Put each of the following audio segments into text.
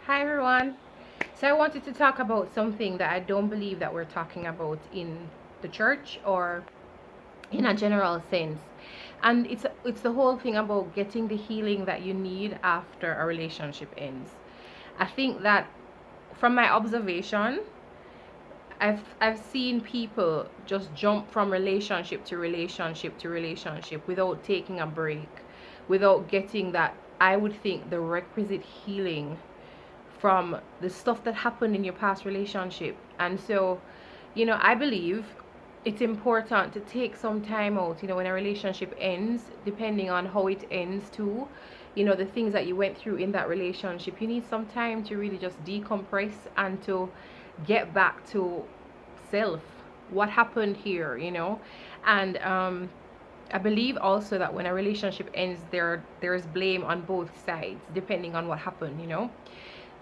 Hi everyone. So I wanted to talk about something that I don't believe that we're talking about in the church or in a general sense. And it's the whole thing about getting the healing that you need after a relationship ends. I think that from my observation, I've seen people just jump from relationship to relationship to relationship without taking a break, without getting that I would think the requisite healing from the stuff that happened in your past relationship. And so, I believe it's important to take some time out, when a relationship ends, depending on how it ends too. The things that you went through in that relationship, you need some time to really just decompress and to get back to self. What happened here? And I believe also that when a relationship ends, there's blame on both sides, depending on what happened.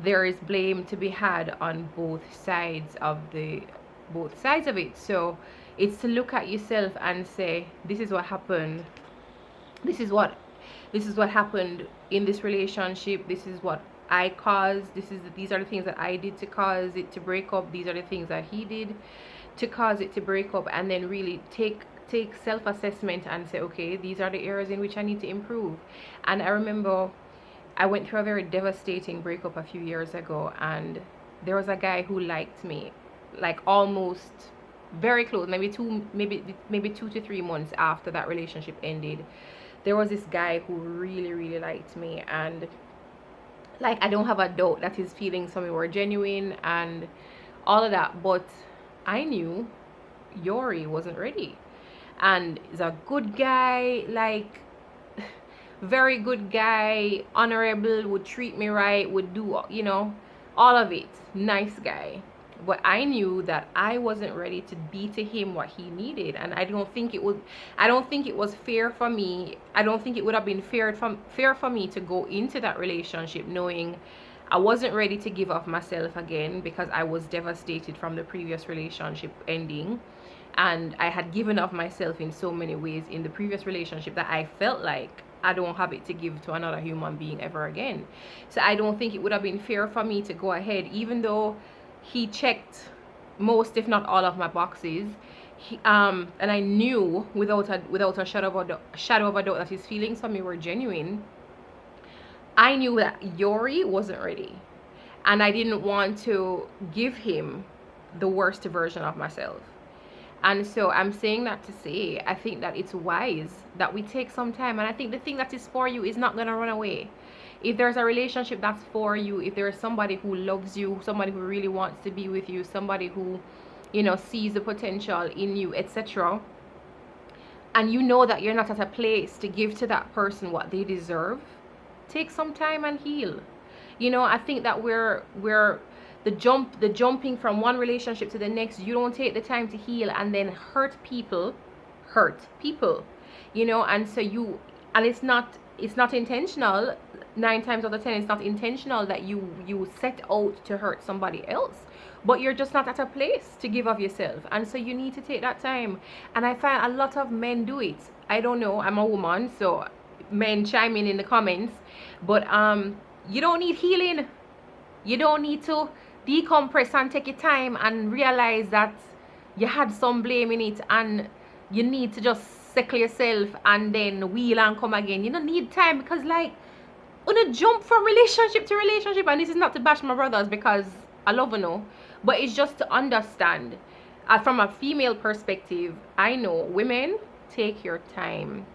There is blame to be had on both sides of it. So it's to look at yourself and say, this is what happened. This is what happened in this relationship. This is what I caused. These are the things that I did to cause it to break up. These are the things that he did to cause it to break up, and then really take self-assessment and say, okay, these are the areas in which I need to improve. And I remember I went through a very devastating breakup a few years ago, and there was a guy who liked me, like almost very close, maybe 2 to 3 months after that relationship ended. There was this guy who really, really liked me, and like I don't have a doubt that his feelings for me were genuine and all of that, but I knew Yori wasn't ready. And he's a good guy, like very good guy, honorable, would treat me right, would do, all of it. Nice guy. But I knew that I wasn't ready to be to him what he needed. And I don't think it was fair for me. I don't think it would have been fair for me to go into that relationship knowing I wasn't ready to give up myself again, because I was devastated from the previous relationship ending. And I had given up myself in so many ways in the previous relationship that I felt like I don't have it to give to another human being ever again. So I don't think it would have been fair for me to go ahead, even though he checked most, if not all, of my boxes. And I knew without a shadow of a doubt that his feelings for me were genuine. I knew that Yori wasn't ready, and I didn't want to give him the worst version of myself. And so I'm saying that to say, I think that it's wise that we take some time. And I think the thing that is for you is not going to run away. If there's a relationship that's for you, if there is somebody who loves you, somebody who really wants to be with you, somebody who, sees the potential in you, etc., and you know that you're not at a place to give to that person what they deserve, take some time and heal. I think that we're the jumping from one relationship to the next. You don't take the time to heal, and then hurt people. And so and it's not intentional. 9 times out of 10, it's not intentional that you set out to hurt somebody else, but you're just not at a place to give of yourself. And so you need to take that time. And I find a lot of men do it. I don't know, I'm a woman, so men chime in the comments. But you don't need healing. You don't need to decompress and take your time and realize that you had some blame in it, and you need to just settle yourself and then wheel and come again. You don't need time, because like, gonna jump from relationship to relationship. And this is not to bash my brothers, because I love you, but it's just to understand from a female perspective. I know women, take your time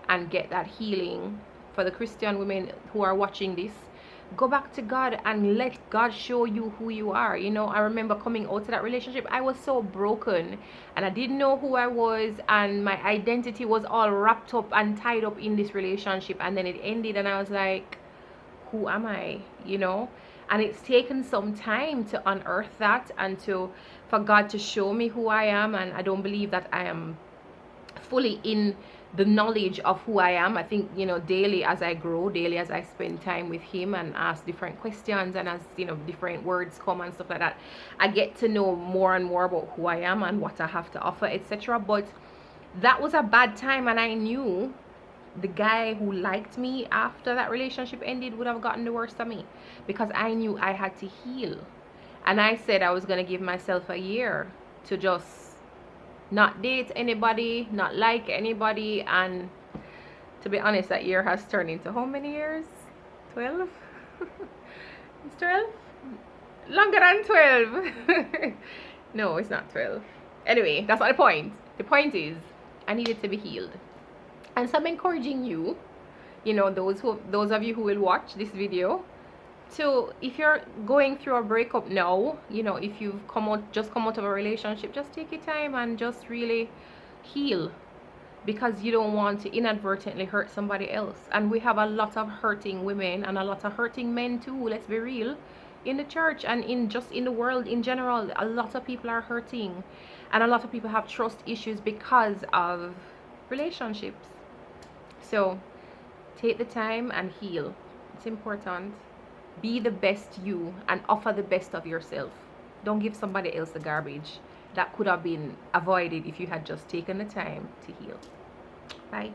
and get that healing. For the Christian women who are watching this, go back to God and let God show you who you are. I remember coming out of that relationship, I was so broken, and I didn't know who I was, and my identity was all wrapped up and tied up in this relationship. And then it ended, and I was like, who am I? And it's taken some time to unearth that, and for God to show me who I am. And I don't believe that I am fully in the knowledge of who I am. I think, daily as I grow, daily as I spend time with him and ask different questions, and as, different words come and stuff like that, I get to know more and more about who I am and what I have to offer, etc. But that was a bad time, and I knew the guy who liked me after that relationship ended would have gotten the worst of me, because I knew I had to heal. And I said I was going to give myself a year to just not date anybody, not like anybody. And to be honest, that year has turned into how many years? 12? It's 12? Longer than 12. No, it's not 12. Anyway, that's not the point. The point is, I needed to be healed. And so I'm encouraging you, those of you who will watch this video, to, if you're going through a breakup now, if you've just come out of a relationship, just take your time and just really heal, because you don't want to inadvertently hurt somebody else. And we have a lot of hurting women and a lot of hurting men too, let's be real, in the church and in the world in general. A lot of people are hurting, and a lot of people have trust issues because of relationships. So take the time and heal. It's important. Be the best you and offer the best of yourself. Don't give somebody else the garbage that could have been avoided if you had just taken the time to heal. Bye.